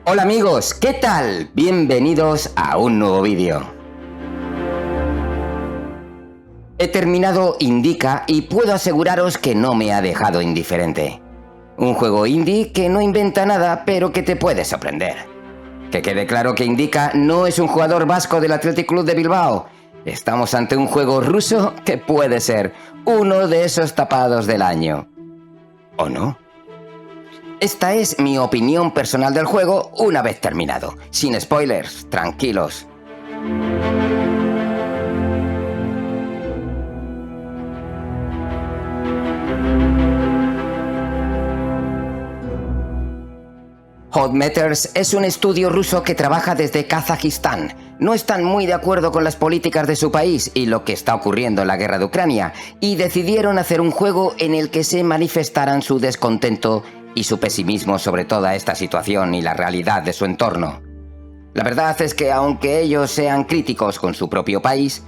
Hola amigos, ¿qué tal? Bienvenidos a un nuevo vídeo. He terminado Indica y puedo aseguraros que no me ha dejado indiferente. Un juego indie que no inventa nada, pero que te puede sorprender. Que quede claro que Indica no es un jugador vasco del Athletic Club de Bilbao. Estamos ante un juego ruso que puede ser uno de esos tapados del año. ¿O no? Esta es mi opinión personal del juego una vez terminado. Sin spoilers, tranquilos. Hot Matters es un estudio ruso que trabaja desde Kazajistán. No están muy de acuerdo con las políticas de su país y lo que está ocurriendo en la guerra de Ucrania, y decidieron hacer un juego en el que se manifestaran su descontento y su pesimismo sobre toda esta situación y la realidad de su entorno. La verdad es que aunque ellos sean críticos con su propio país,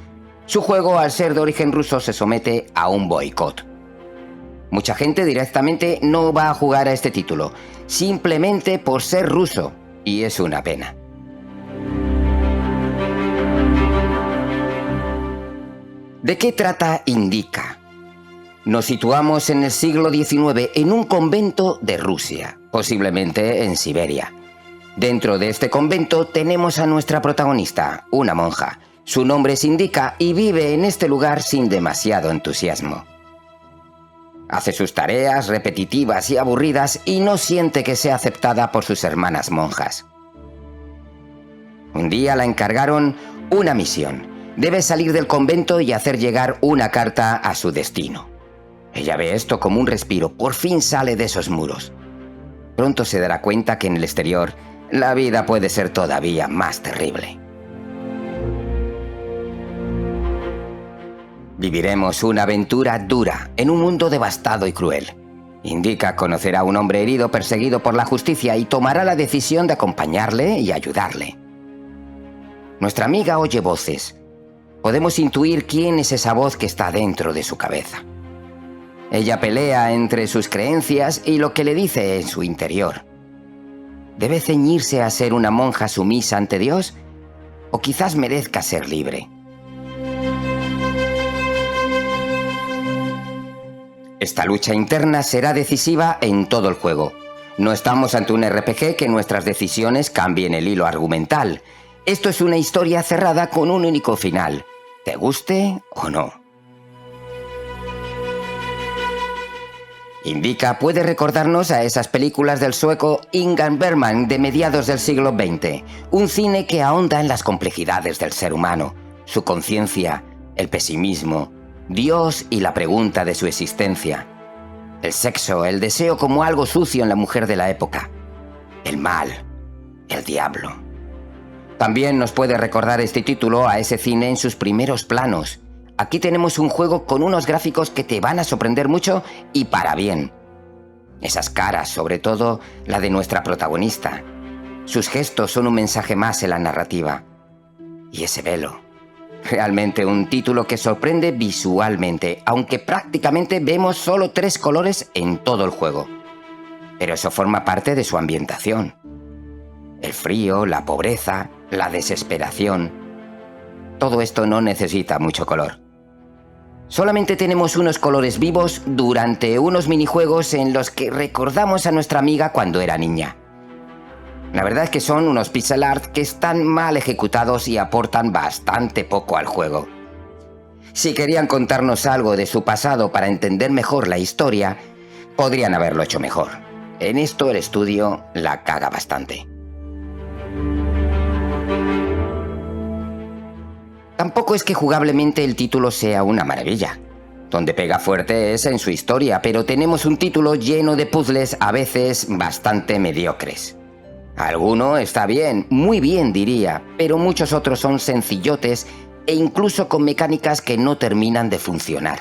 su juego, al ser de origen ruso, se somete a un boicot. Mucha gente directamente no va a jugar a este título, simplemente por ser ruso, y es una pena. ¿De qué trata Indica? Nos situamos en el siglo XIX en un convento de Rusia, posiblemente en Siberia. Dentro de este convento tenemos a nuestra protagonista, una monja. Su nombre es Indica y vive en este lugar sin demasiado entusiasmo. Hace sus tareas repetitivas y aburridas y no siente que sea aceptada por sus hermanas monjas. Un día la encargaron una misión. Debe salir del convento y hacer llegar una carta a su destino. Ella ve esto como un respiro, por fin sale de esos muros. Pronto se dará cuenta que en el exterior la vida puede ser todavía más terrible. Viviremos una aventura dura en un mundo devastado y cruel. Indica conocerá a un hombre herido perseguido por la justicia y tomará la decisión de acompañarle y ayudarle. Nuestra amiga oye voces. Podemos intuir quién es esa voz que está dentro de su cabeza. Ella pelea entre sus creencias y lo que le dice en su interior. ¿Debe ceñirse a ser una monja sumisa ante Dios? ¿O quizás merezca ser libre? Esta lucha interna será decisiva en todo el juego. No estamos ante un RPG que nuestras decisiones cambien el hilo argumental. Esto es una historia cerrada con un único final, te guste o no. Indica puede recordarnos a esas películas del sueco Ingmar Bergman de mediados del siglo XX, un cine que ahonda en las complejidades del ser humano, su conciencia, el pesimismo, Dios y la pregunta de su existencia, el sexo, el deseo como algo sucio en la mujer de la época, el mal, el diablo. También nos puede recordar este título a ese cine en sus primeros planos. Aquí tenemos un juego con unos gráficos que te van a sorprender mucho y para bien. Esas caras, sobre todo la de nuestra protagonista. Sus gestos son un mensaje más en la narrativa. Y ese velo. Realmente un título que sorprende visualmente, aunque prácticamente vemos solo 3 colores en todo el juego. Pero eso forma parte de su ambientación. El frío, la pobreza, la desesperación. Todo esto no necesita mucho color. Solamente tenemos unos colores vivos durante unos minijuegos en los que recordamos a nuestra amiga cuando era niña. La verdad es que son unos pixel art que están mal ejecutados y aportan bastante poco al juego. Si querían contarnos algo de su pasado para entender mejor la historia, podrían haberlo hecho mejor. En esto el estudio la caga bastante. Tampoco es que jugablemente el título sea una maravilla. Donde pega fuerte es en su historia, pero tenemos un título lleno de puzzles a veces bastante mediocres. Alguno está bien, muy bien diría, pero muchos otros son sencillotes e incluso con mecánicas que no terminan de funcionar.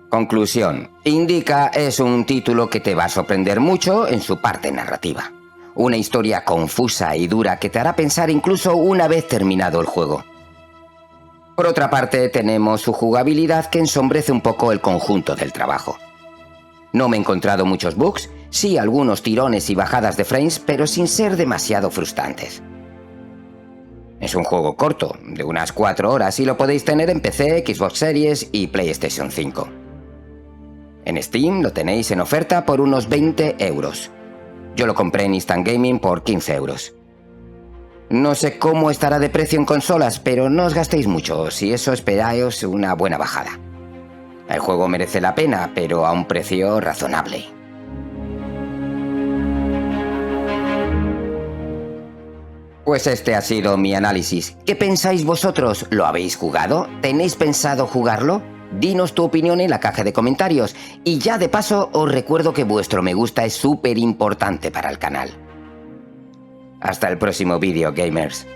Conclusión. Indica es un título que te va a sorprender mucho en su parte narrativa. Una historia confusa y dura que te hará pensar incluso una vez terminado el juego. Por otra parte, tenemos su jugabilidad que ensombrece un poco el conjunto del trabajo. No me he encontrado muchos bugs, Sí, algunos tirones y bajadas de frames, pero sin ser demasiado frustrantes. Es un juego corto, de unas 4 horas, y lo podéis tener en PC, Xbox Series y PlayStation 5. En Steam lo tenéis en oferta por unos 20 euros. Yo lo compré en Instant Gaming por 15 euros. No sé cómo estará de precio en consolas, pero no os gastéis mucho, si eso esperáis una buena bajada. El juego merece la pena, pero a un precio razonable. Pues este ha sido mi análisis. ¿Qué pensáis vosotros? ¿Lo habéis jugado? ¿Tenéis pensado jugarlo? Dinos tu opinión en la caja de comentarios. Y ya de paso os recuerdo que vuestro me gusta es súper importante para el canal. Hasta el próximo vídeo, gamers.